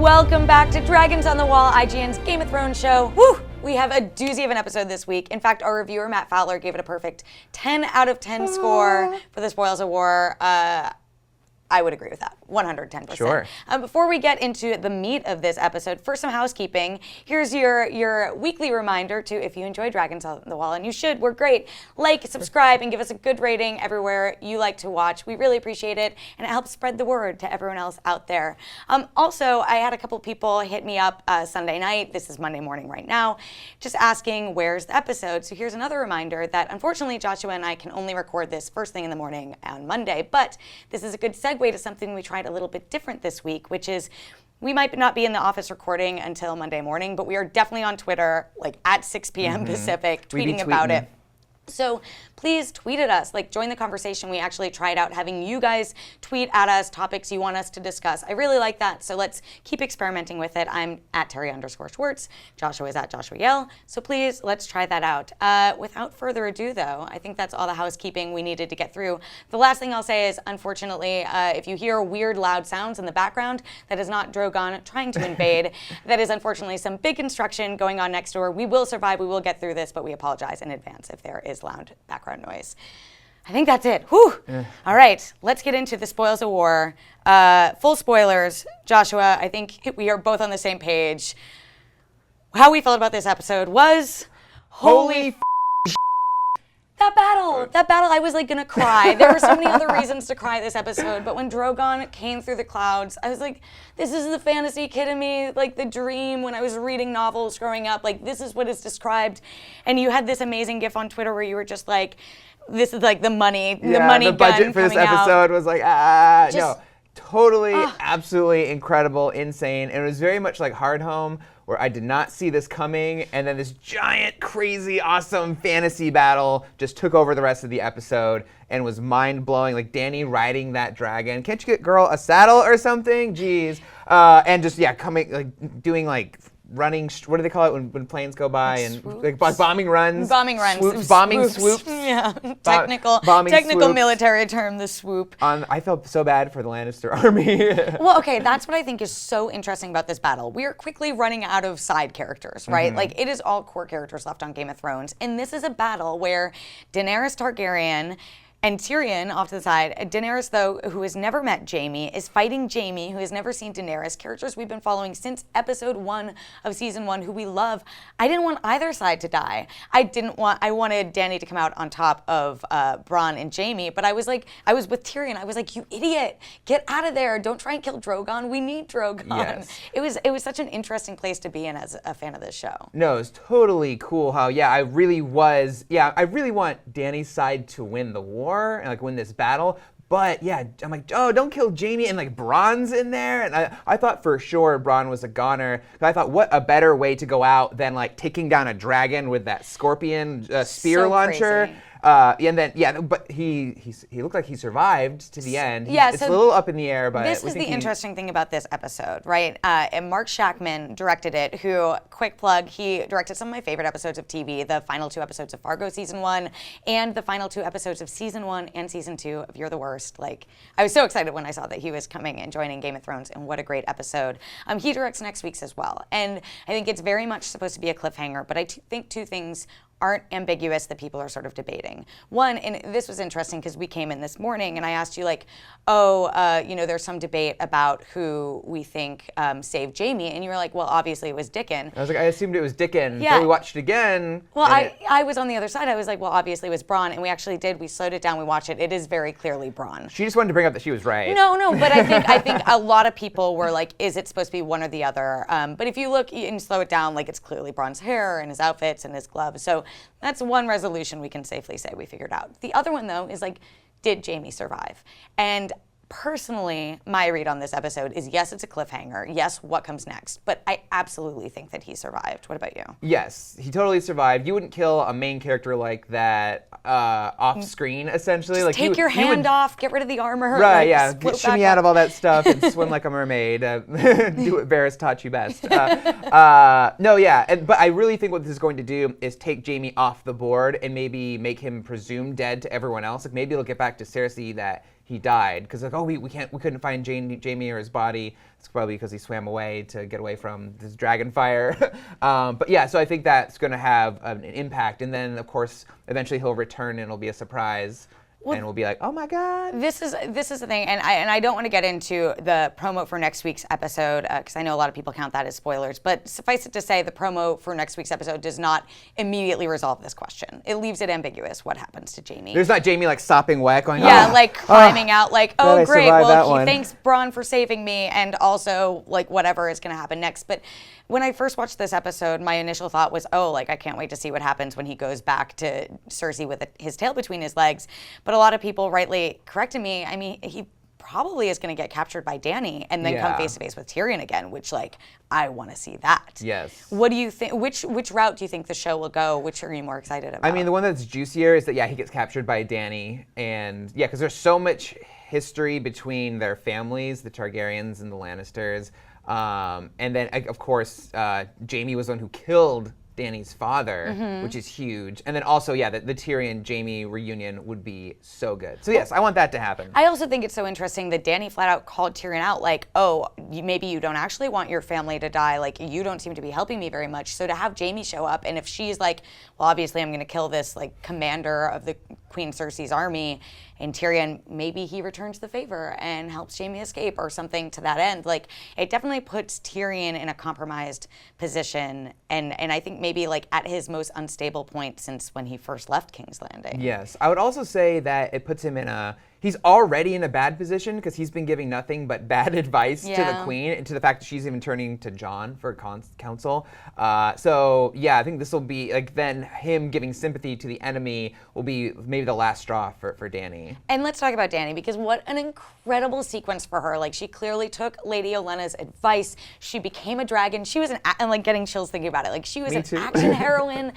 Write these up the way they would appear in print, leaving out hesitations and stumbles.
Welcome back to Dragons on the Wall, IGN's Game of Thrones show. Woo! We have a doozy of an episode this week. In fact, our reviewer, Matt Fowler, gave it a perfect 10 out of 10 score for the Spoils of War. I would agree with that, 110%. Sure. Before we get into the meat of this episode, first some housekeeping. Here's your weekly reminder to, if you enjoy Dragons on the Wall, and you should, we're great, like, subscribe, and give us a good rating everywhere you like to watch. We really appreciate it, and it helps spread the word to everyone else out there. Also, I had a couple people hit me up Sunday night, this is Monday morning right now, just asking, where's the episode? So here's another reminder that, unfortunately, Joshua and I can only record this first thing in the morning on Monday, but this is a good segue to something we tried a little bit different this week, which is we might not be in the office recording until Monday morning, but we are definitely on Twitter, like at 6 p.m. Pacific, tweeting about it. So please tweet at us, like join the conversation. We actually tried out having you guys tweet at us topics you want us to discuss. I really like that, so let's keep experimenting with it. I'm at Terry_Schwartz. Joshua is at Joshua Yell. So please, let's try that out. Without further ado, though, I think that's all the housekeeping we needed to get through. The last thing I'll say is, unfortunately, if you hear weird, loud sounds in the background, that is not Drogon trying to invade. That is, unfortunately, some big construction going on next door. We will survive. We will get through this, but we apologize in advance if there is loud background noise. I think that's it. Whew. All right, let's get into the Spoils of War. Full spoilers. Joshua, I think we are both on the same page. How we felt about this episode was holy that battle, I was like gonna cry. There were so many other reasons to cry this episode, but when Drogon came through the clouds, I was like, this is the fantasy kid in me, like the dream when I was reading novels growing up, like this is what is described. And you had this amazing gif on Twitter where you were just like, this is like the money the budget for this episode was like, no. Totally, absolutely incredible, insane. And it was very much like Hard Home, where I did not see this coming, and then this giant, crazy, awesome fantasy battle just took over the rest of the episode and was mind-blowing. Like Dany riding that dragon. Can't you get girl a saddle or something? Jeez. And just, coming, like, doing, like, running, what do they call it when planes go by? And like bombing runs. Bombing runs. Swoops. Yeah, technical military term, the swoop. I felt so bad for the Lannister army. Well, okay, that's what I think is so interesting about this battle. We are quickly running out of side characters, right? Like, it is all core characters left on Game of Thrones. And this is a battle where Daenerys Targaryen and Tyrion off to the side. Daenerys, though, who has never met Jaime, is fighting Jaime, who has never seen Daenerys. Characters we've been following since episode 1 of season 1, who we love. I didn't want either side to die. I wanted Dany to come out on top of Bronn and Jaime, but I was with Tyrion. I was like, you idiot, get out of there. Don't try and kill Drogon. We need Drogon. Yes. It was such an interesting place to be in as a fan of this show. No, it's totally cool how, I really want Dany's side to win the war and like win this battle. But I'm like, oh, don't kill Jaime, and like Bronn's in there. And I thought for sure Bronn was a goner. I thought, what a better way to go out than like taking down a dragon with that scorpion spear launcher. Crazy. But he looked like he survived to the end. It's a little up in the air, but this is the interesting thing about this episode, right? And Mark Shackman directed it, who, quick plug, he directed some of my favorite episodes of TV, the final 2 episodes of Fargo season 1, and the final 2 episodes of season 1 and season 2 of You're the Worst. Like, I was so excited when I saw that he was coming and joining Game of Thrones, and what a great episode. He directs next week's as well, and I think it's very much supposed to be a cliffhanger, but I think 2 things aren't ambiguous that people are sort of debating. One, and this was interesting because we came in this morning and I asked you like, there's some debate about who we think saved Jaime, and you were like, well, obviously it was Dickon. I was like, I assumed it was Dickon, but we watched it again. Well, I was on the other side. I was like, well, obviously it was Bronn, and we actually did. We slowed it down, we watched it. It is very clearly Bronn. She just wanted to bring up that she was right. No, but I think a lot of people were like, is it supposed to be one or the other? But if you look and slow it down, like it's clearly Bronn's hair and his outfits and his gloves. So that's one resolution we can safely say we figured out. The other one, though, is like, did Jaime survive? And personally, my read on this episode is yes, it's a cliffhanger. Yes, what comes next? But I absolutely think that he survived. What about you? Yes, he totally survived. You wouldn't kill a main character like that off screen, essentially. Just like take your hand off, get rid of the armor. Right, shimmy out of all that stuff and swim like a mermaid. Do what Varys taught you best. But I really think what this is going to do is take Jaime off the board and maybe make him presumed dead to everyone else. Like maybe it'll get back to Cersei that he died, because like, oh, we couldn't find Jaime or his body. It's probably because he swam away to get away from this dragon fire. But yeah, so I think that's going to have an impact, and then of course eventually he'll return and it'll be a surprise. And we'll be like, oh my God. This is the thing, and I don't want to get into the promo for next week's episode because I know a lot of people count that as spoilers. But suffice it to say, the promo for next week's episode does not immediately resolve this question. It leaves it ambiguous. What happens to Jaime? There's not Jaime like sopping wet, going, like climbing out, like, oh great, well thanks Bronn for saving me, and also like whatever is going to happen next. But when I first watched this episode, my initial thought was, oh, like I can't wait to see what happens when he goes back to Cersei with his tail between his legs. But a lot of people rightly corrected me. I mean, he probably is going to get captured by Dany and then come face to face with Tyrion again, which like I want to see that. Yes. What do you think? Which route do you think the show will go? Which are you more excited about? I mean, the one that's juicier is that he gets captured by Dany, and because there's so much history between their families, the Targaryens and the Lannisters. And then, of course, Jaime was the one who killed Dany's father, which is huge. And then also, the Tyrion-Jaime reunion would be so good. So yes, I want that to happen. I also think it's so interesting that Dany flat out called Tyrion out like, oh, maybe you don't actually want your family to die. Like, you don't seem to be helping me very much. So to have Jaime show up, and if she's like, well, obviously I'm going to kill this like commander of the Queen Cersei's army, and Tyrion, maybe he returns the favor and helps Jaime escape or something to that end. Like, it definitely puts Tyrion in a compromised position, and I think maybe like at his most unstable point since when he first left King's Landing. Yes, I would also say that it puts him in he's already in a bad position because he's been giving nothing but bad advice to the Queen, and to the fact that she's even turning to Jon for counsel. So yeah, I think this will be like then him giving sympathy to the enemy will be maybe the last straw for Dany. And let's talk about Dany, because what an incredible sequence for her. Like, she clearly took Lady Olenna's advice. She became a dragon. She was I'm like getting chills thinking about it. Like, she was action heroine.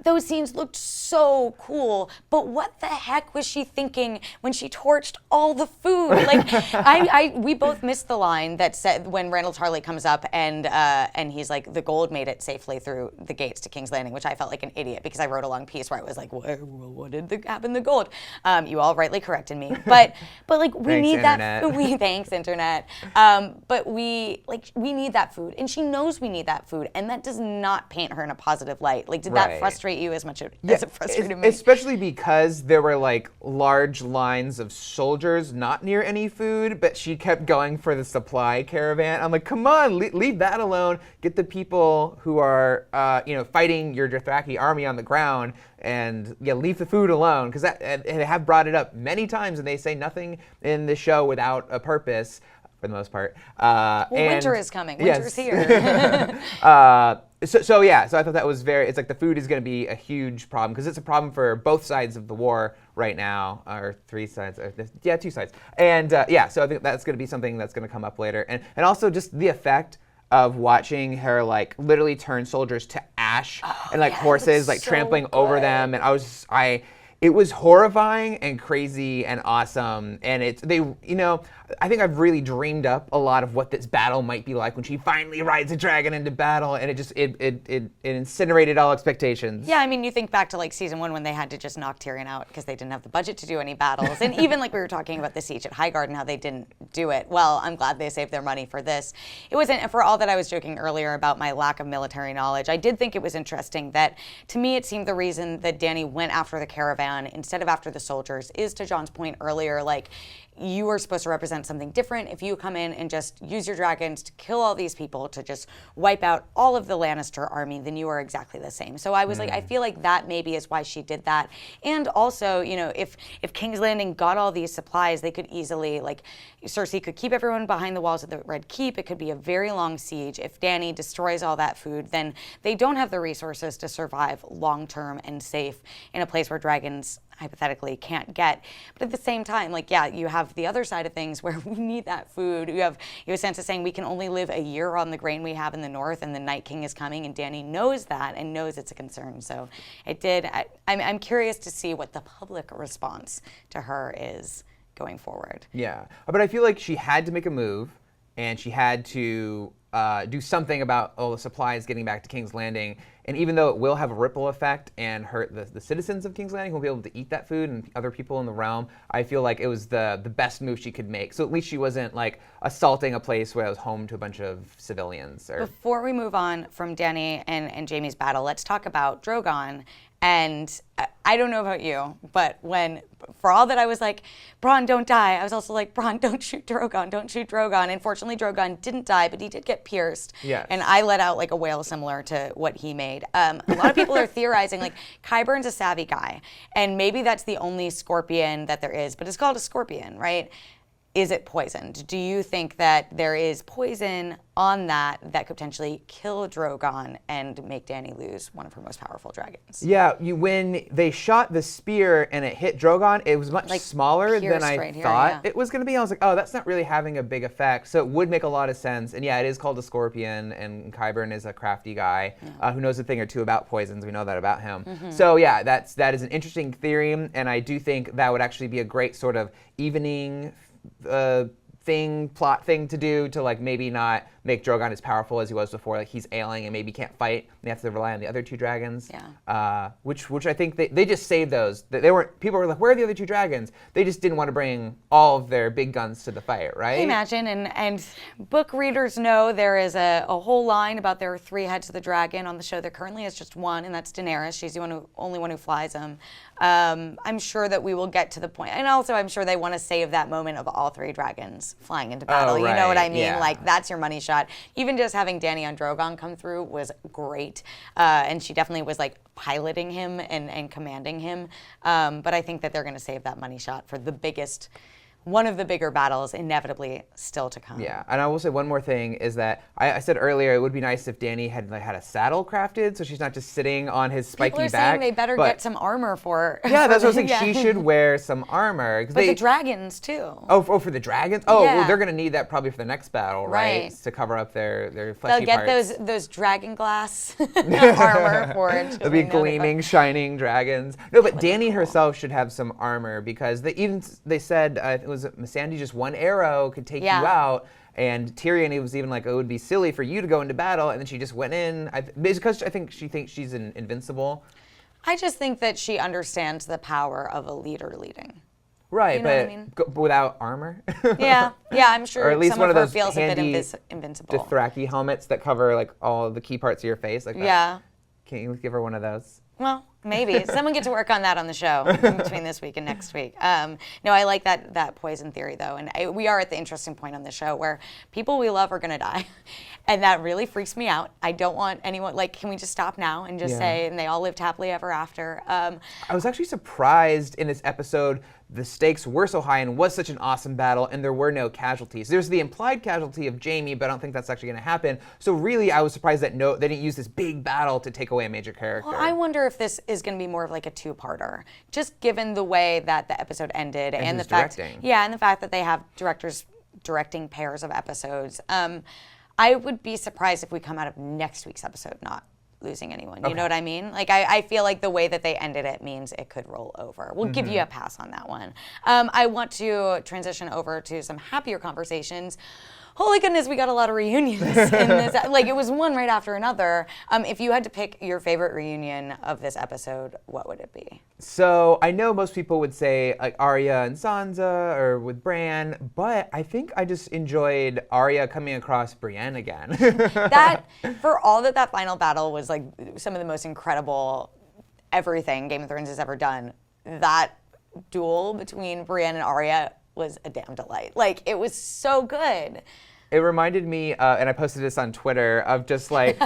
Those scenes looked so cool. But what the heck was she thinking when she torched all the food? Like, we both missed the line that said when Randall Tarley comes up and he's like, the gold made it safely through the gates to King's Landing, which I felt like an idiot because I wrote a long piece where I was like, what did happen to gold? You all rightly corrected me, but like we need that. Thanks internet. But we need that food, and she knows we need that food, and that does not paint her in a positive light. Like, did that frustrate you as much as it frustrated me? Especially because there were like large lines of soldiers not near any food, but she kept going for the supply caravan. I'm like, come on, leave that alone. Get the people who are fighting your Dothraki army on the ground, and leave the food alone, because they have brought it up many times, and they say nothing in the show without a purpose for the most part. Winter is coming. Winter's here. So I thought that was it's like the food is going to be a huge problem, because it's a problem for both sides of the war right now, or three sides, two sides. And so I think that's going to be something that's going to come up later. And also just the effect of watching her like literally turn soldiers to ash and like horses like trampling over them, and it was horrifying and crazy and awesome. And I think I've really dreamed up a lot of what this battle might be like when she finally rides a dragon into battle, and it incinerated all expectations. Yeah, I mean, you think back to like season 1 when they had to just knock Tyrion out because they didn't have the budget to do any battles, and even like we were talking about the siege at Highgarden and how they didn't do it. Well, I'm glad they saved their money for this. It wasn't, for all that I was joking earlier about my lack of military knowledge, I did think it was interesting that, to me, it seemed the reason that Dany went after the caravan instead of after the soldiers is, to John's point earlier, like, you are supposed to represent something different. If you come in and just use your dragons to kill all these people, to just wipe out all of the Lannister army, then you are exactly the same. So I was like, I feel like that maybe is why she did that. And also, if King's Landing got all these supplies, they could easily, like, Cersei could keep everyone behind the walls of the Red Keep. It could be a very long siege. If Dany destroys all that food, then they don't have the resources to survive long-term and safe in a place where dragons hypothetically can't get. But at the same time, like, you have the other side of things where we need that food. You have Sansa saying we can only live a year on the grain we have in the north, and the Night King is coming, and Dany knows that and knows it's a concern. So I'm curious to see what the public response to her is going forward. Yeah, but I feel like she had to make a move, and she had to do something about the supplies getting back to King's Landing. And even though it will have a ripple effect and hurt the citizens of King's Landing who will be able to eat that food and other people in the realm, I feel like it was the best move she could make. So at least she wasn't like assaulting a place where it was home to a bunch of civilians. Before we move on from Dany and Jaime's battle, let's talk about Drogon. And I don't know about you, but for all that I was like, Bronn, don't die, I was also like, Bronn, don't shoot Drogon, don't shoot Drogon. And fortunately, Drogon didn't die, but he did get pierced. Yes. And I let out like a wail similar to what he made. A lot of people are theorizing, like, Qyburn's a savvy guy, and maybe that's the only scorpion that there is, but it's called a scorpion, right? Is it poisoned? Do you think that there is poison on that could potentially kill Drogon and make Dany lose one of her most powerful dragons? Yeah, when they shot the spear and it hit Drogon, it was much smaller than I thought it was going to be. I was like, oh, that's not really having a big effect. So it would make a lot of sense. And yeah, it is called a scorpion, and Qyburn is a crafty guy who knows a thing or two about poisons. We know that about him. So yeah, that is an interesting theory, and I do think that would actually be a great sort of evening plot thing to do to like maybe not make Drogon as powerful as he was before. Like he's ailing and maybe can't fight. And they have to rely on the other two dragons. Yeah. Which I think they just saved those. People were like, where are the other two dragons? They just didn't want to bring all of their big guns to the fight, right? Can you imagine? And book readers know there is a whole line about there are 3 heads of the dragon on the show. There currently is just one, and that's Daenerys. She's the only one who flies them. I'm sure that we will get to the point, and also I'm sure they want to save that moment of all 3 dragons flying into battle. Oh, right. You know what I mean? Yeah. Like that's your money shot. Even just having Dany on Drogon come through was great, and she definitely was like piloting him and commanding him. But I think that they're going to save that money shot for one of the bigger battles inevitably still to come. Yeah, and I will say one more thing is that I said earlier it would be nice if Dany had a saddle crafted, so she's not just sitting on his spiky People are back. saying they better get some armor for. Yeah, that's what I was saying. Yeah. She should wear some armor. But the dragons too. Oh, for the dragons? Oh, Yeah. well, they're gonna need that probably for the next battle, right? To cover up their fleshy They'll parts. get those dragon glass armor forged. There'll be gleaming, shining dragons. No, but Dany herself should have some armor because they said it was Missandei just one arrow could take you out. And Tyrion was even like, it would be silly for you to go into battle. And then she just went in. Because I think she thinks she's invincible. I just think that she understands the power of a leader leading. Right, You know what I mean? but without armor. Yeah, I'm sure or at least some one of of her those feels a bit handy invincible. Dothraki helmets that cover like all the key parts of your face. Like that. Yeah. Can you give her one of those? Well, maybe. Someone get to work on that on the show between this week and next week. No, I like that poison theory, though. And we are at the interesting point on the show where people we love are going to die. And that really freaks me out. I don't want anyone, like, can we just stop now and just say, and they all lived happily ever after? I was actually surprised in this episode the stakes were so high and was such an awesome battle and there were no casualties. There's the implied casualty of Jaime, but I don't think that's actually going to happen. So really, I was surprised that they didn't use this big battle to take away a major character. Well, I wonder if this is going to be more of like a 2-parter, just given the way that the episode ended and the fact, that they have directors directing pairs of episodes. I would be surprised if we come out of next week's episode not losing anyone. You know what I mean? Like, I feel like the way that they ended it means it could roll over. We'll give you a pass on that one. I want to transition over to some happier conversations. Holy goodness, we got a lot of reunions in this. Like, it was one right after another. If you had to pick your favorite reunion of this episode, what would it be? So I know most people would say like Arya and Sansa or with Bran, but I think I just enjoyed Arya coming across Brienne again. That, for all that final battle was like some of the most incredible everything Game of Thrones has ever done, that duel between Brienne and Arya was a damn delight. Like, it was so good. It reminded me, and I posted this on Twitter, of just like,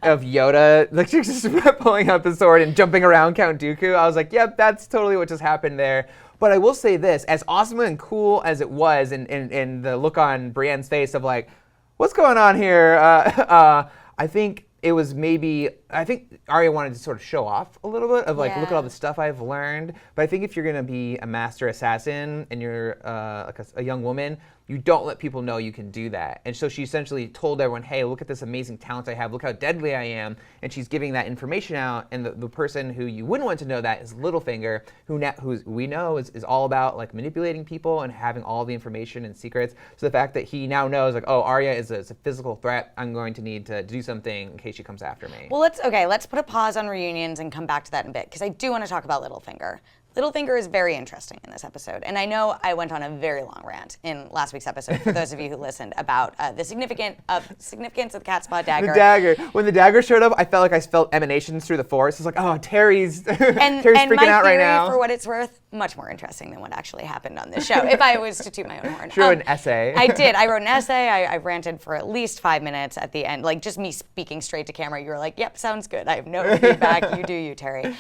of Yoda, like just pulling out the sword and jumping around Count Dooku. I was like, yep, that's totally what just happened there. But I will say this, as awesome and cool as it was, and the look on Brienne's face of like, what's going on here? I think it was maybe I think Arya wanted to sort of show off a little bit of like, look at Yeah. all the stuff I've learned. But I think if you're going to be a master assassin and you're like a young woman, you don't let people know you can do that. And so she essentially told everyone, hey, look at this amazing talent I have. Look how deadly I am. And she's giving that information out. And the person who you wouldn't want to know that is Littlefinger, who we know is all about like manipulating people and having all the information and secrets. So the fact that he now knows like, oh, Arya is a physical threat. I'm going to need to do something in case she comes after me. Well, let's put a pause on reunions and come back to that in a bit, because I do want to talk about Littlefinger. Littlefinger is very interesting in this episode, and I know I went on a very long rant in last week's episode, for those of you who listened, about the significance of the cat's paw dagger. The dagger. When the dagger showed up, I felt like I felt emanations through the forest. It's like, oh, Terry's And freaking out right my now. theory, for what it's worth, much more interesting than what actually happened on this show, if I was to toot my own horn. She wrote an essay. I did. I wrote an essay. I ranted for at least 5 minutes at the end, like just me speaking straight to camera. You were like, yep, sounds good. I have no feedback. You do you, Terry.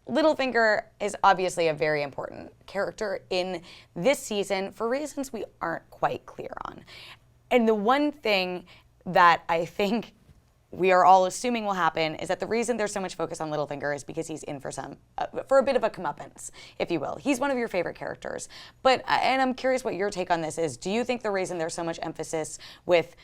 Littlefinger is obviously a very important character in this season for reasons we aren't quite clear on. And the one thing that I think we are all assuming will happen is that the reason there's so much focus on Littlefinger is because he's in for a bit of a comeuppance, if you will. He's one of your favorite characters. And I'm curious what your take on this is. Do you think the reason there's so much emphasis with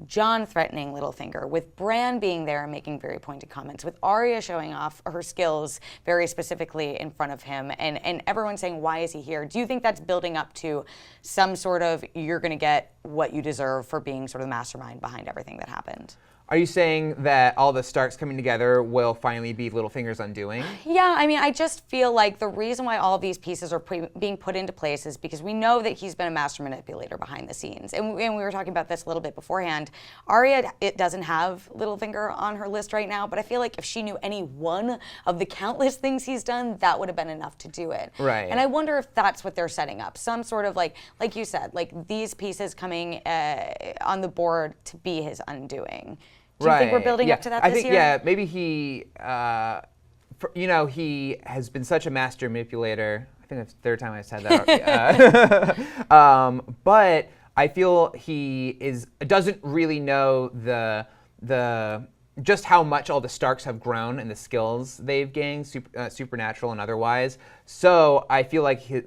Jon threatening Littlefinger, with Bran being there and making very pointed comments, with Arya showing off her skills very specifically in front of him, and everyone saying, why is he here? Do you think that's building up to some sort of, you're going to get what you deserve for being sort of the mastermind behind everything that happened? Are you saying that all the Starks coming together will finally be Littlefinger's undoing? Yeah, I mean, I just feel like the reason why all these pieces are being put into place is because we know that he's been a master manipulator behind the scenes. And we were talking about this a little bit beforehand. Arya, it doesn't have Littlefinger on her list right now, but I feel like if she knew any one of the countless things he's done, that would have been enough to do it. Right. And I wonder if that's what they're setting up. Some sort of like you said, like these pieces coming on the board to be his undoing. Do you think we're building up to that this year? Yeah, maybe he, he has been such a master manipulator. I think that's the third time I said that. But I feel he doesn't really know the just how much all the Starks have grown and the skills they've gained, supernatural and otherwise. So I feel like he's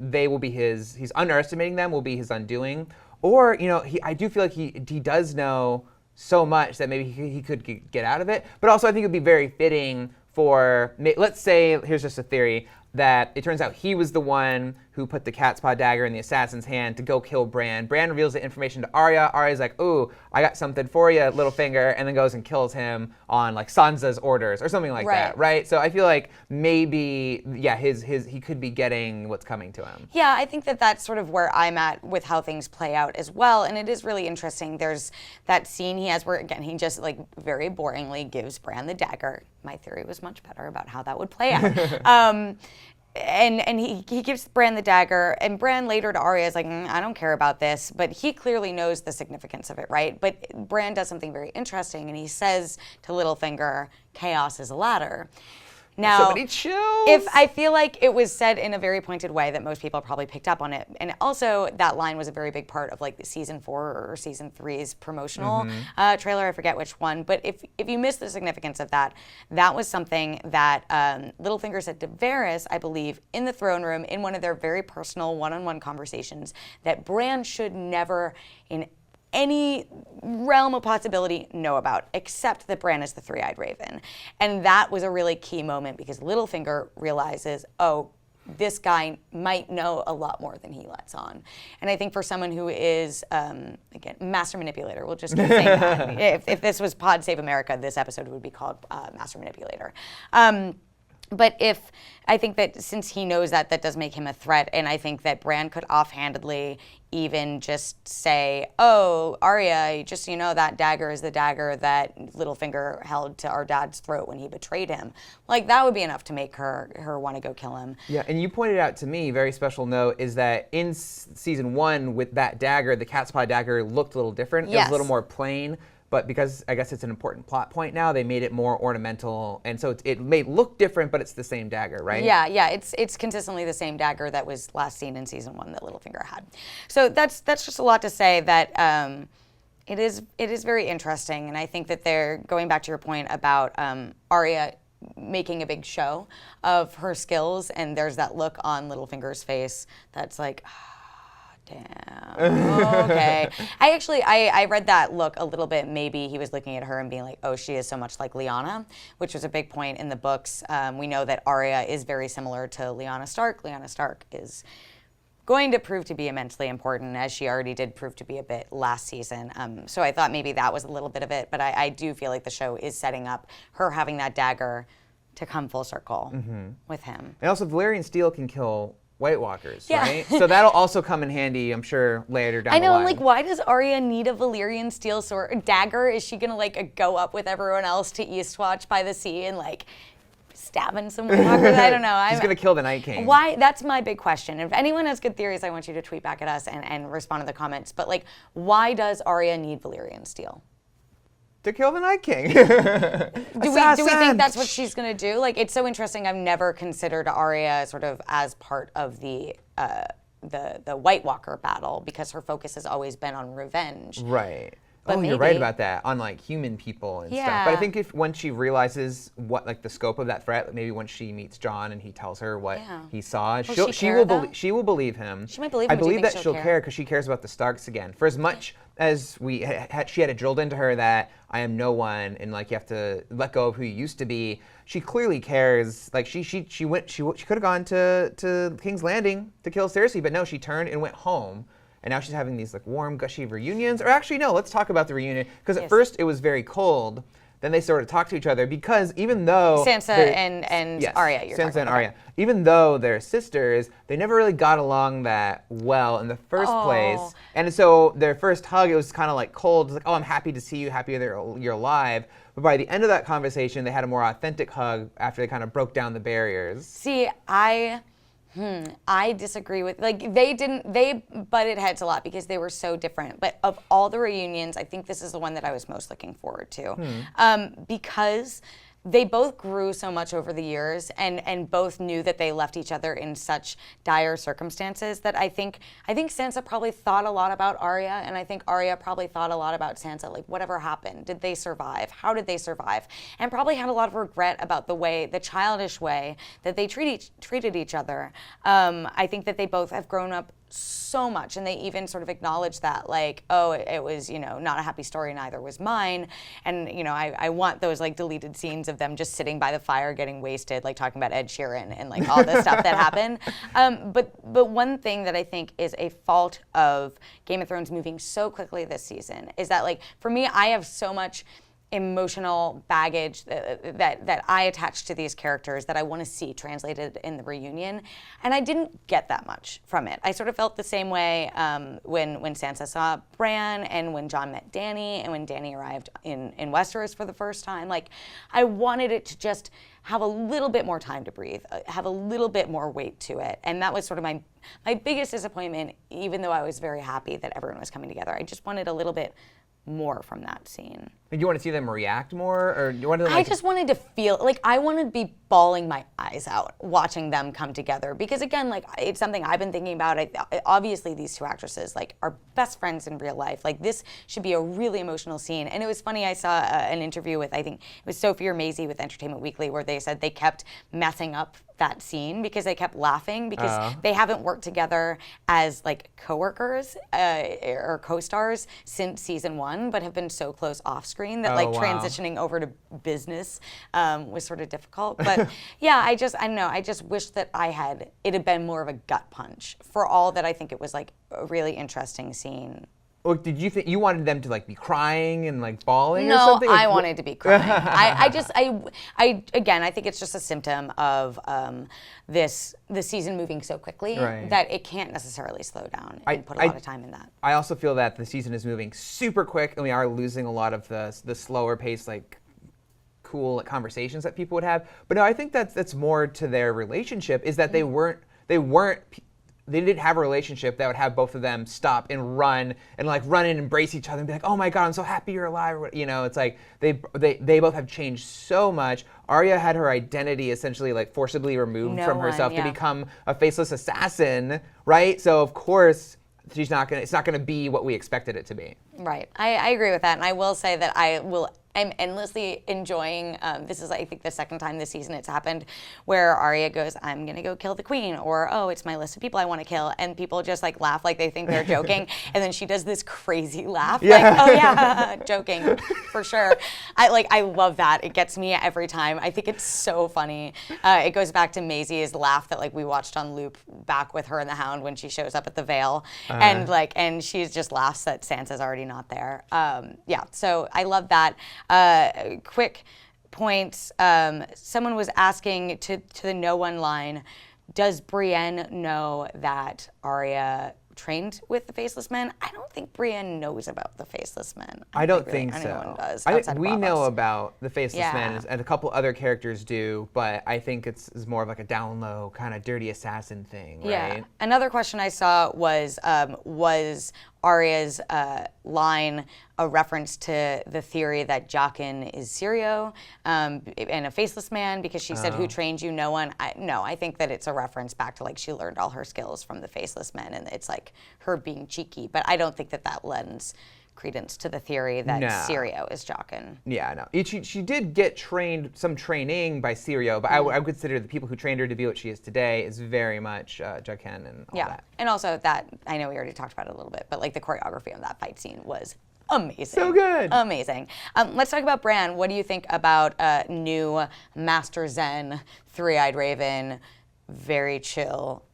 underestimating them, will be his undoing. Or, I do feel like he does know so much that maybe he could get out of it. But also I think it would be very fitting for, let's say, here's just a theory, that it turns out he was the one who put the cat's paw dagger in the assassin's hand to go kill Bran. Bran reveals the information to Arya. Arya's like, ooh, I got something for you, Littlefinger, and then goes and kills him on like Sansa's orders or something like that, right? So I feel like maybe, he could be getting what's coming to him. Yeah, I think that's sort of where I'm at with how things play out as well. And it is really interesting. There's that scene he has where, again, he just like very boringly gives Bran the dagger. My theory was much better about how that would play out. And he gives Bran the dagger, and Bran later to Arya is like, I don't care about this, but he clearly knows the significance of it, right? But Bran does something very interesting, and he says to Littlefinger, chaos is a ladder. Now, so many chills. If I feel like it was said in a very pointed way that most people probably picked up on it, and also that line was a very big part of like the season 4 or season 3's promotional trailer. I forget which one, but if you missed the significance of that, that was something that Littlefinger said to Varys, I believe, in the throne room in one of their very personal one-on-one conversations, that Bran should never in any realm of possibility know about, except that Bran is the three-eyed raven. And that was a really key moment because Littlefinger realizes, oh, this guy might know a lot more than he lets on. And I think for someone who is, again, master manipulator, we'll just keep saying that. If this was Pod Save America, this episode would be called Master Manipulator. But I think that since he knows that does make him a threat, and I think that Bran could offhandedly even just say, oh, Arya, just so you know, that dagger is the dagger that Littlefinger held to our dad's throat when he betrayed him. Like, that would be enough to make her want to go kill him. Yeah, and you pointed out to me, very special note, is that in season 1 with that dagger, the cat's paw dagger looked a little different. Yes. It was a little more plain. But because I guess it's an important plot point now, they made it more ornamental, and so it may look different, but it's the same dagger, right? Yeah, it's consistently the same dagger that was last seen in season 1 that Littlefinger had. So that's just a lot to say that It is very interesting, and I think that they're going back to your point about Arya making a big show of her skills, and there's that look on Littlefinger's face that's like, damn. Okay. I read that look a little bit. Maybe he was looking at her and being like, oh, she is so much like Lyanna, which was a big point in the books. We know that Arya is very similar to Lyanna Stark. Lyanna Stark is going to prove to be immensely important, as she already did prove to be a bit last season. So I thought maybe that was a little bit of it, but I do feel like the show is setting up her having that dagger to come full circle with him. And also, Valyrian steel can kill White Walkers, Yeah. right? So that'll also come in handy, I'm sure, later down the line. I know, I'm like, why does Arya need a Valyrian steel sword dagger? Is she gonna like go up with everyone else to Eastwatch by the sea and like stabbing some White Walkers? I don't know. She's gonna kill the Night King. Why? That's my big question. If anyone has good theories, I want you to tweet back at us and respond to the comments. But like, why does Arya need Valyrian steel? To kill the Night King. Do we think that's what she's gonna do? Like, it's so interesting. I've never considered Arya sort of as part of the White Walker battle, because her focus has always been on revenge. Right. But You're right maybe. about that, on like human people and stuff. Yeah. But I think if once she realizes what like the scope of that threat, like maybe once she meets Jon and he tells her what Yeah. he saw, Will she will believe him. She might believe I him. Do you believe think that she'll she'll care? care because she cares about the Starks again. For as much as she had it drilled into her that I am no one and like you have to let go of who you used to be, she clearly cares. Like she could have gone to King's Landing to kill Cersei, but no, she turned and went home. And now she's having these like warm, gushy reunions. Or actually, no, let's talk about the reunion. Because at first it was very cold. Then they sort of talked to each other because even though Sansa and yes, Arya, you're Sansa talking and about. Arya, even though they're sisters, they never really got along that well in the first place. And so their first hug, it was kind of like cold. It was like, oh, I'm happy to see you, happy that you're alive. But by the end of that conversation, they had a more authentic hug after they kind of broke down the barriers. See, I disagree with, like, they butted heads a lot because they were so different. But of all the reunions, I think this is the one that I was most looking forward to. Because they both grew so much over the years and both knew that they left each other in such dire circumstances that I think Sansa probably thought a lot about Arya, and I think Arya probably thought a lot about Sansa, like whatever happened, did they survive? How did they survive? And probably had a lot of regret about the childish way that they treated each other. I think that they both have grown up so much, and they even sort of acknowledge that, like, oh, it was, not a happy story, neither was mine. And, I want those like deleted scenes of them just sitting by the fire getting wasted, like talking about Ed Sheeran and like all the stuff that happened. But one thing that I think is a fault of Game of Thrones moving so quickly this season is that, like, for me, I have so much emotional baggage that I attach to these characters that I want to see translated in the reunion, and I didn't get that much from it. I sort of felt the same way when Sansa saw Bran, and when Jon met Dany, and when Dany arrived in Westeros for the first time. Like, I wanted it to just have a little bit more time to breathe, have a little bit more weight to it, and that was sort of my biggest disappointment. Even though I was very happy that everyone was coming together, I just wanted a little bit more from that scene. You want to see them react more, or you want to? I just wanted to feel like I wanted to be bawling my eyes out watching them come together, because again, like, it's something I've been thinking about. Obviously, these two actresses like are best friends in real life. Like, this should be a really emotional scene. And it was funny. I saw an interview with, I think it was Sophie or Maisie with Entertainment Weekly, where they said they kept messing up that scene because they kept laughing because they haven't worked together as like coworkers or co-stars since season 1, but have been so close off screen that transitioning over to business was sort of difficult. But yeah, I don't know. I just wish that it had been more of a gut punch, for all that I think it was like a really interesting scene. Or did you think you wanted them to like be crying and like bawling or something? No, I wanted to be crying. I think it's just a symptom of the season moving so quickly that it can't necessarily slow down and put a lot of time in that. I also feel that the season is moving super quick, and we are losing a lot of the slower pace, like cool like, conversations that people would have. But no, I think that's more to their relationship, is that they didn't have a relationship that would have both of them stop and run in and embrace each other and be like, oh my God, I'm so happy you're alive. It's like they both have changed so much. Arya had her identity essentially like forcibly removed from herself to become a faceless assassin, right? So of course it's not gonna be what we expected it to be. Right. I agree with that. And I will say that I'm endlessly enjoying, this is I think the second time this season it's happened, where Arya goes, I'm going to go kill the queen, or, oh, it's my list of people I want to kill. And people just like laugh like they think they're joking. And then she does this crazy laugh, like, oh yeah, joking, for sure. I love that. It gets me every time. I think it's so funny. It goes back to Maisie's laugh that like we watched on loop back with her and the Hound when she shows up at the Vale. And she just laughs that Sansa's already not there. Yeah, so I love that. Quick point, someone was asking to the no one line, does Brienne know that Arya trained with the Faceless Men? I don't think Brienne knows about the Faceless Men. I don't think really so. Anyone does. We know about the Faceless Men, and a couple other characters do, but I think it's more of like a down low kind of dirty assassin thing, right? Yeah. Another question I saw was Arya's line a reference to the theory that Jaqen is Syrio and a faceless man, because she said, who trained you? No one. No, I think that it's a reference back to like she learned all her skills from the Faceless Men, and it's like her being cheeky. But I don't think that lends credence to the theory that Syrio is Jaqen. Yeah, no. She did get some training by Syrio, but I would consider the people who trained her to be what she is today is very much Jaqen and all that. And also that, I know we already talked about it a little bit, but like the choreography on that fight scene was amazing. So good. Amazing. Let's talk about Bran. What do you think about new Master Zen, Three-Eyed Raven, very chill?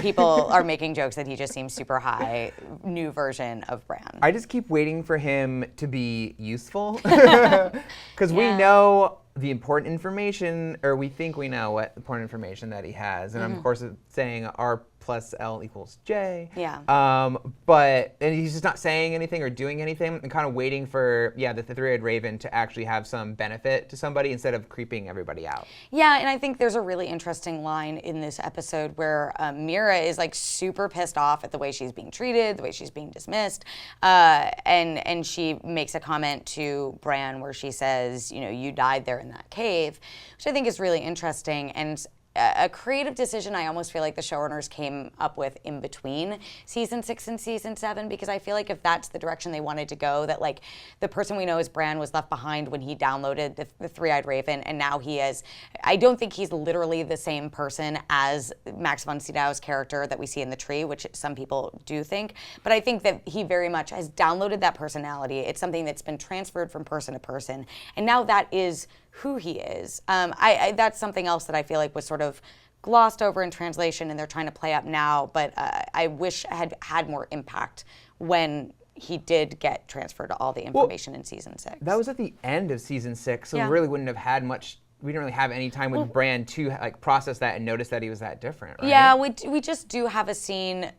People are making jokes that he just seems super high, new version of Bran. I just keep waiting for him to be useful, because we know the important information, or we think we know what important information that he has, and of course it's saying R plus L equals J. Yeah. And he's just not saying anything or doing anything, and kind of waiting for the Three-Eyed Raven to actually have some benefit to somebody instead of creeping everybody out. Yeah, and I think there's a really interesting line in this episode where Mira is like super pissed off at the way she's being treated, the way she's being dismissed, and she makes a comment to Bran where she says, you know, you died there in that cave, which I think is really interesting, and a creative decision I almost feel like the showrunners came up with in between season 6 and season 7, because I feel like if that's the direction they wanted to go, that like the person we know as Bran was left behind when he downloaded the Three-Eyed Raven, and now he is, I don't think he's literally the same person as Max von Sydow's character that we see in the tree, which some people do think, but I think that he very much has downloaded that personality. It's something that's been transferred from person to person, and now that is who he is. That's something else that I feel like was sort of glossed over in translation, and they're trying to play up now, but I wish had more impact when he did get transferred all the information in season 6. That was at the end of season 6, so we really wouldn't have had much. We didn't really have any time with Bran to like process that and notice that he was that different, right? Yeah, we just do have a scene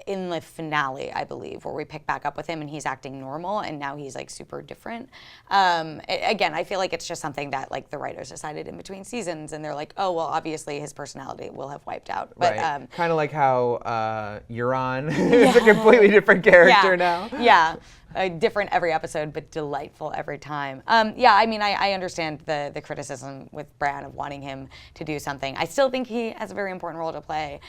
in the finale, I believe, where we pick back up with him and he's acting normal, and now he's like super different. Again, I feel like it's just something that like the writers decided in between seasons, and they're like, oh well, obviously his personality will have wiped out. But, right. Kind of like how Euron is a completely different character now. Yeah. Different every episode, but delightful every time. Yeah, I mean, I understand the criticism with Bran of wanting him to do something. I still think he has a very important role to play.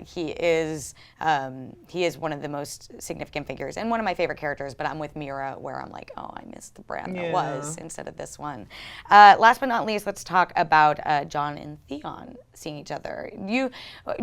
He is one of the most significant figures and one of my favorite characters, but I'm with Mira where I'm like, oh, I missed the Bran that was instead of this one. Last but not least, let's talk about Jon and Theon seeing each other.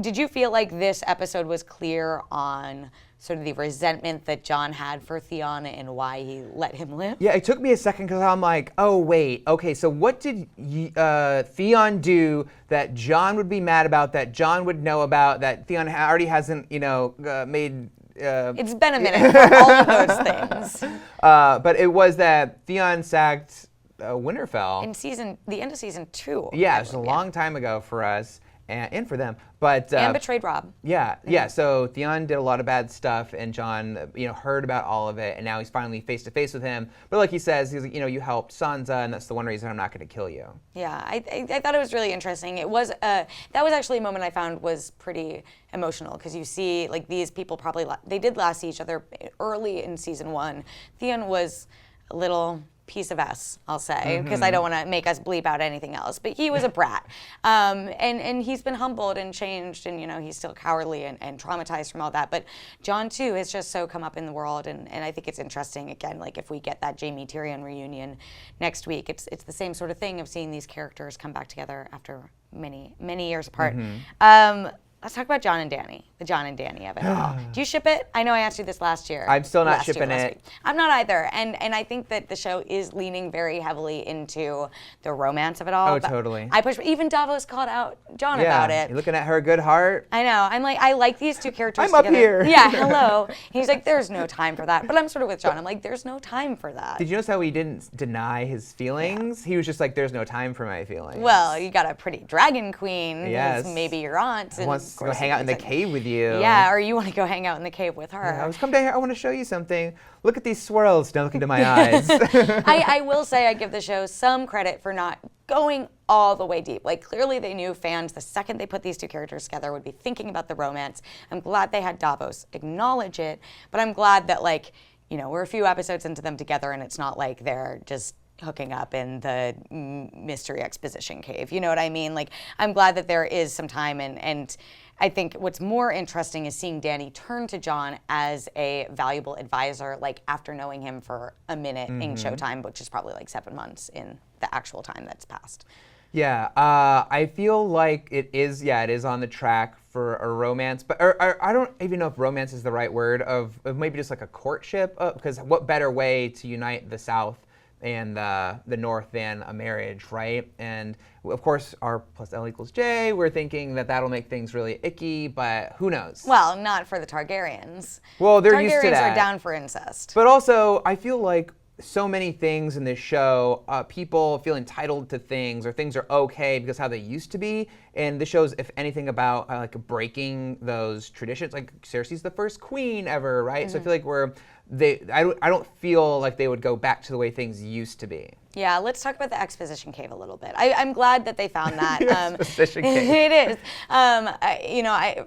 Did you feel like this episode was clear on sort of the resentment that Jon had for Theon and why he let him live? Yeah, it took me a second because I'm like, oh wait, okay, so what did Theon do that Jon would be mad about, that Jon would know about, that Theon already hasn't, made... It's been a minute for all of those things. But it was that Theon sacked Winterfell. In the end of season 2. Yeah, it was a long time ago for us. And for them, but and betrayed Robb. Yeah. So Theon did a lot of bad stuff, and Jon, heard about all of it, and now he's finally face to face with him. But like he says, he's like, you helped Sansa, and that's the one reason I'm not going to kill you. Yeah, I thought it was really interesting. It was that was actually a moment I found was pretty emotional, because you see like these people they did last see each other early in season 1. Theon was a little piece of S, I'll say, because I don't want to make us bleep out anything else. But he was a brat, and he's been humbled and changed, and he's still cowardly and traumatized from all that. But Jon too has just so come up in the world, and I think it's interesting again. Like if we get that Jaime Tyrion reunion next week, it's the same sort of thing of seeing these characters come back together after many years apart. Let's talk about Jon and Dany, the Jon and Dany of it all. Do you ship it? I know I asked you this last year. I'm still not shipping it. I'm not either. And I think that the show is leaning very heavily into the romance of it all. Oh, totally. I push. Even Davos called out Jon about it. You're looking at her good heart. I know. I'm like, I like these two characters I'm together. up here. Yeah, hello. He's like, there's no time for that. But I'm sort of with Jon. I'm like, there's no time for that. Did you notice how he didn't deny his feelings? He was just like, there's no time for my feelings. Well, you got a pretty dragon queen. Yes. Who's maybe your aunt. And wants to go hang out in the cave with you. Yeah, or you want to go hang out in the cave with her. Yeah, I was come down here. I want to show you something. Look at these swirls. Don't look into my eyes. I will say I give the show some credit for not going all the way deep. Like clearly they knew fans the second they put these two characters together would be thinking about the romance. I'm glad they had Davos acknowledge it, but I'm glad that we're a few episodes into them together and it's not like they're just hooking up in the mystery exposition cave. You know what I mean? Like I'm glad that there is some time and I think what's more interesting is seeing Dany turn to Jon as a valuable advisor, like after knowing him for a minute in Showtime, which is probably like 7 months in the actual time that's passed. Yeah, I feel like it is on the track for a romance, but I don't even know if romance is the right word, of maybe just like a courtship, because what better way to unite the South and the North than a marriage, right? And of course, R plus L equals J, we're thinking that that'll make things really icky, but who knows? Well, not for the Targaryens. Well, they're used to that. Targaryens are down for incest. But also, I feel like so many things in this show, people feel entitled to things, or things are okay because how they used to be. And this show's, if anything, about like breaking those traditions. Like Cersei's the first queen ever, right? So I feel like I don't feel like they would go back to the way things used to be. Yeah, let's talk about the exposition cave a little bit. I'm glad that they found that. Exposition cave. It is.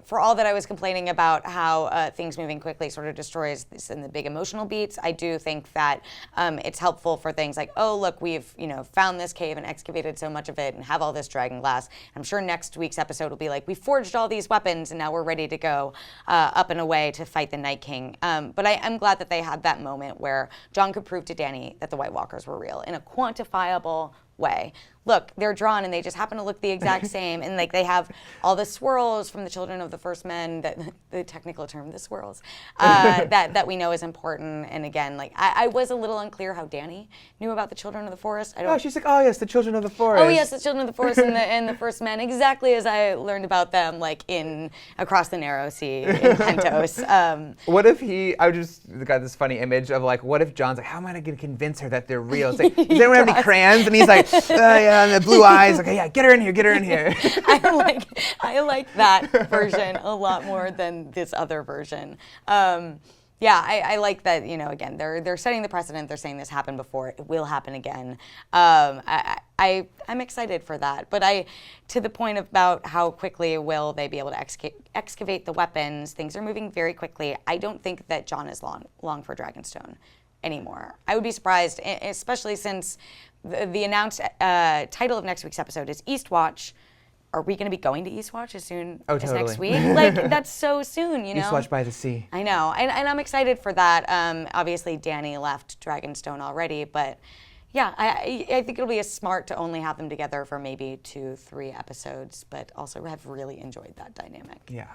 For all that I was complaining about how things moving quickly sort of destroys this in the big emotional beats, I do think that it's helpful for things like, oh, look, we've found this cave and excavated so much of it and have all this dragon glass. I'm sure next week's episode will be like, we forged all these weapons and now we're ready to go up and away to fight the Night King. But I'm glad that they had that moment where Jon could prove to Dany that the White Walkers were real in a quantifiable way. Look, they're drawn and they just happen to look the exact same, and like they have all the swirls from the Children of the First Men, that the technical term, the swirls, that we know is important. And again, like I was a little unclear how Dany knew about the Children of the Forest. She's like, oh yes, the Children of the Forest. Oh yes, the Children of the Forest and the First Men, exactly as I learned about them, like in Across the Narrow Sea in Pentos. What if I just got this funny image of like, what if Jon's like, how am I going to convince her that they're real? It's like, does anyone have any crayons? And he's like, yeah, and the blue eyes. Okay, yeah, get her in here. I like that version a lot more than this other version. I like that, again, they're setting the precedent. They're saying this happened before. It will happen again. I'm excited for that. But to the point about how quickly will they be able to excavate the weapons, things are moving very quickly. I don't think that Jon is long for Dragonstone anymore. I would be surprised, especially since the announced title of next week's episode is Eastwatch. Are we going to be going to Eastwatch as soon as next week? Like, that's so soon, Eastwatch by the sea. I know, and I'm excited for that. Obviously, Dany left Dragonstone already, but yeah, I think it'll be smart to only have them together for maybe 2-3 episodes, but also have really enjoyed that dynamic. Yeah.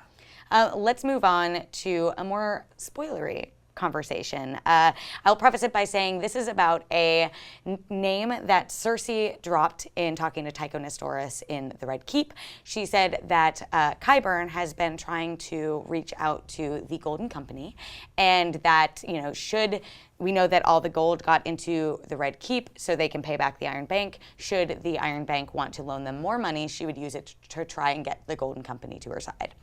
Let's move on to a more spoilery conversation. I'll preface it by saying this is about a name that Cersei dropped in talking to Tycho Nestoris in the Red Keep. She said that Qyburn has been trying to reach out to the Golden Company, and that, we know that all the gold got into the Red Keep so they can pay back the Iron Bank. Should the Iron Bank want to loan them more money, she would use it to try and get the Golden Company to her side.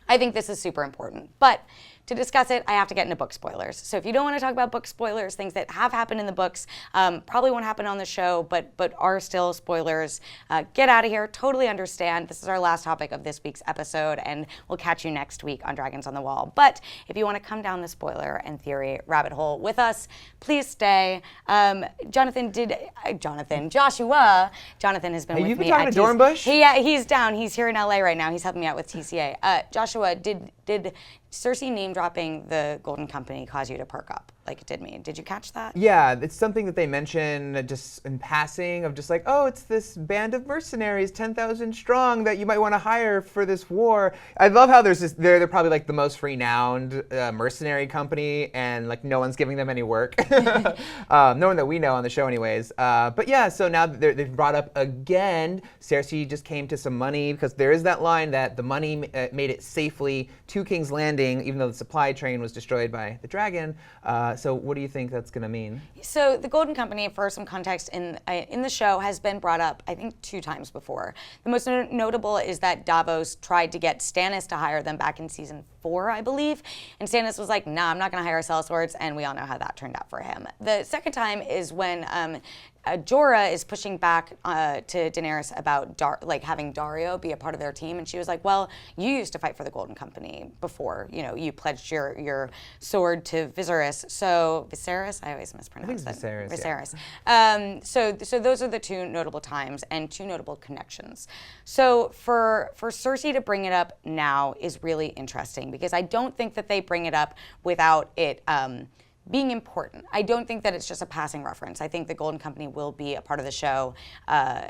I think this is super important. But to discuss it, I have to get into book spoilers. So if you don't want to talk about book spoilers, things that have happened in the books, probably won't happen on the show, but are still spoilers, get out of here. Totally understand. This is our last topic of this week's episode, and we'll catch you next week on Dragons on the Wall. But if you want to come down the spoiler and theory rabbit hole with us, please stay. Jonathan has been with me. You've been talking to Dornbush? He's down. He's here in LA right now. He's helping me out with TCA. Joshua, did Cersei name dropping the Golden Company cause you to perk up like it did me? Did you catch that? Yeah, it's something that they mention just in passing of just like, oh, it's this band of mercenaries, 10,000 strong, that you might want to hire for this war. I love how they're probably like the most renowned mercenary company, and like no one's giving them any work. No one that we know on the show anyways. But yeah, so now they've brought up again, Cersei just came to some money, because there is that line that the money made it safely to King's Landing, even though the supply train was destroyed by the dragon. So what do you think that's going to mean? So the Golden Company, for some context, in the show has been brought up, I think, 2 times before. The most notable is that Davos tried to get Stannis to hire them back in season 4, I believe. And Stannis was like, nah, I'm not going to hire sellswords, and we all know how that turned out for him. The second time is when Jorah is pushing back to Daenerys about having Daario be a part of their team, and she was like, well, you used to fight for the Golden Company before, you pledged your sword to Viserys. So Viserys, I always mispronounce that. Viserys. Yeah. So those are the 2 notable times and 2 notable connections. So for Cersei to bring it up now is really interesting, because I don't think that they bring it up without it being important. I don't think that it's just a passing reference. I think the Golden Company will be a part of the show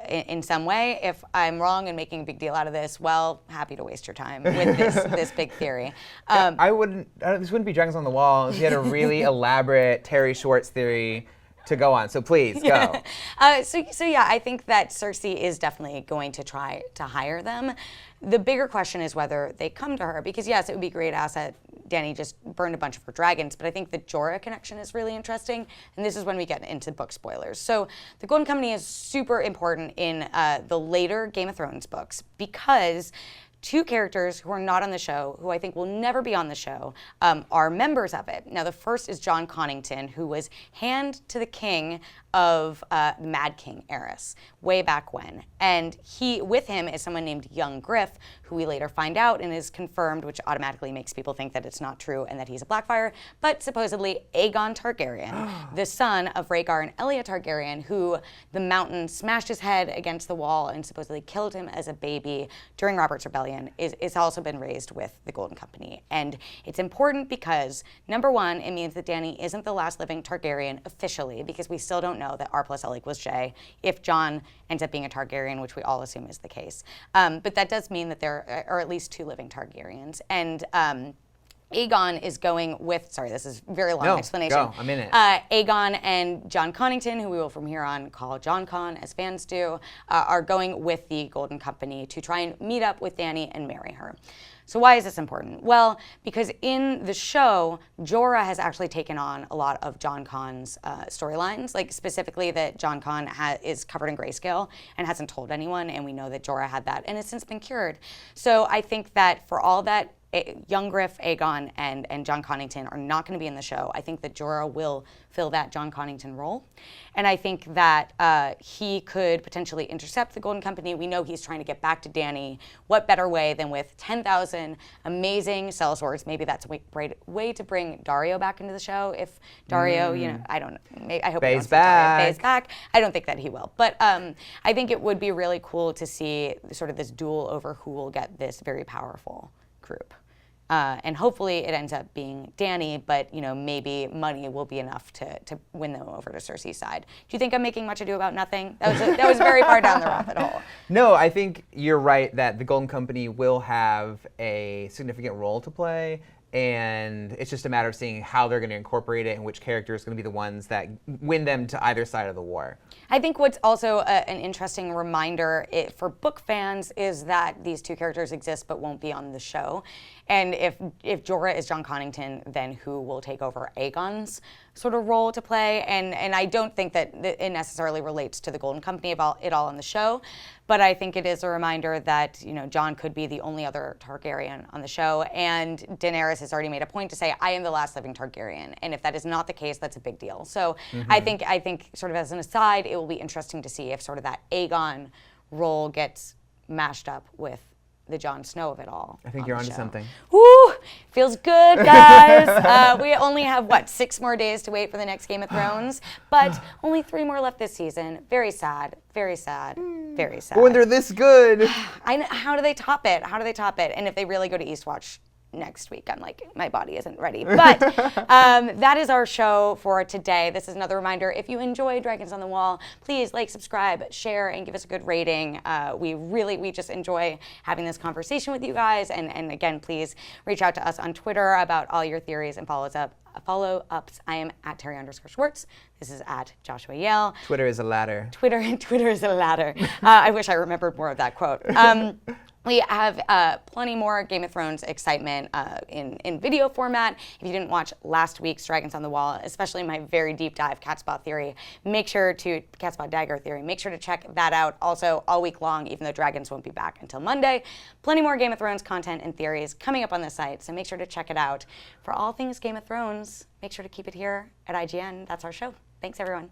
in some way. If I'm wrong and making a big deal out of this, well, happy to waste your time with this big theory. This wouldn't be Dragons on the Wall if you had a really elaborate Terry Schwartz theory to go on. So please, go. So yeah, I think that Cersei is definitely going to try to hire them. The bigger question is whether they come to her, because yes, it would be a great asset. Dany just burned a bunch of her dragons, but I think the Jorah connection is really interesting, and this is when we get into book spoilers. So the Golden Company is super important in the later Game of Thrones books, because 2 characters who are not on the show, who I think will never be on the show, are members of it. Now, the first is Jon Connington, who was hand to the king of Mad King Aerys way back when. And with him is someone named Young Griff, who we later find out and is confirmed, which automatically makes people think that it's not true and that he's a Blackfyre, but supposedly Aegon Targaryen, the son of Rhaegar and Elia Targaryen, who the Mountain smashed his head against the wall and supposedly killed him as a baby during Robert's Rebellion, is also been raised with the Golden Company. And it's important because, number one, it means that Dany isn't the last living Targaryen officially, because we still don't know that R plus L equals J if Jon ends up being a Targaryen, which we all assume is the case. But that does mean that there are at least 2 living Targaryens. And Aegon is going with, sorry, this is a very long explanation. Go, I'm in it. Aegon and Jon Connington, who we will from here on call Jon Con, as fans do, are going with the Golden Company to try and meet up with Dany and marry her. So why is this important? Well, because in the show, Jorah has actually taken on a lot of Jon Con's storylines, like specifically that Jon Con is covered in grayscale and hasn't told anyone, and we know that Jorah had that, and it's since been cured. So I think that for all that Young Griff, Aegon, and Jon Connington are not going to be in the show, I think that Jorah will fill that Jon Connington role. And I think that he could potentially intercept the Golden Company. We know he's trying to get back to Dany. What better way than with 10,000 amazing sellswords? Maybe that's a great way to bring Daario back into the show. If Daario, I don't know. I hope he wants Daario back. I don't think that he will. But I think it would be really cool to see sort of this duel over who will get this very powerful group. And hopefully it ends up being Dany, but maybe money will be enough to win them over to Cersei's side. Do you think I'm making much ado about nothing? That was very far down the rabbit hole. No, I think you're right that the Golden Company will have a significant role to play. And it's just a matter of seeing how they're going to incorporate it and which character is going to be the ones that win them to either side of the war. I think what's also an interesting reminder for book fans is that these 2 characters exist but won't be on the show. And if Jorah is Jon Connington, then who will take over Aegon's sort of role to play? And I don't think that it necessarily relates to the Golden Company about it all on the show, but I think it is a reminder that, you know, Jon could be the only other Targaryen on the show, and Daenerys has already made a point to say, I am the last living Targaryen, and if that is not the case, that's a big deal. So I think sort of as an aside, it will be interesting to see if sort of that Aegon role gets mashed up with the Jon Snow of it all. I think you're onto something. Woo! Feels good, guys. We only have, 6 more days to wait for the next Game of Thrones, but only 3 more left this season. Very sad, very sad, very sad. But when they're this good. How do they top it? How do they top it? And if they really go to Eastwatch next week, I'm like, my body isn't ready. But that is our show for today. This is another reminder, if you enjoy Dragons on the Wall, please like, subscribe, share, and give us a good rating. We just enjoy having this conversation with you guys. And again, please reach out to us on Twitter about all your theories and follow-ups. I am at Terry_Schwartz. This is at Joshua Yale. Twitter is a ladder. Twitter is a ladder. I wish I remembered more of that quote. We have plenty more Game of Thrones excitement in video format. If you didn't watch last week's Dragons on the Wall, especially my very deep dive Catspot theory, Catspot Dagger theory, make sure to check that out also all week long, even though Dragons won't be back until Monday. Plenty more Game of Thrones content and theories coming up on the site, so make sure to check it out. For all things Game of Thrones, make sure to keep it here at IGN. That's our show. Thanks, everyone.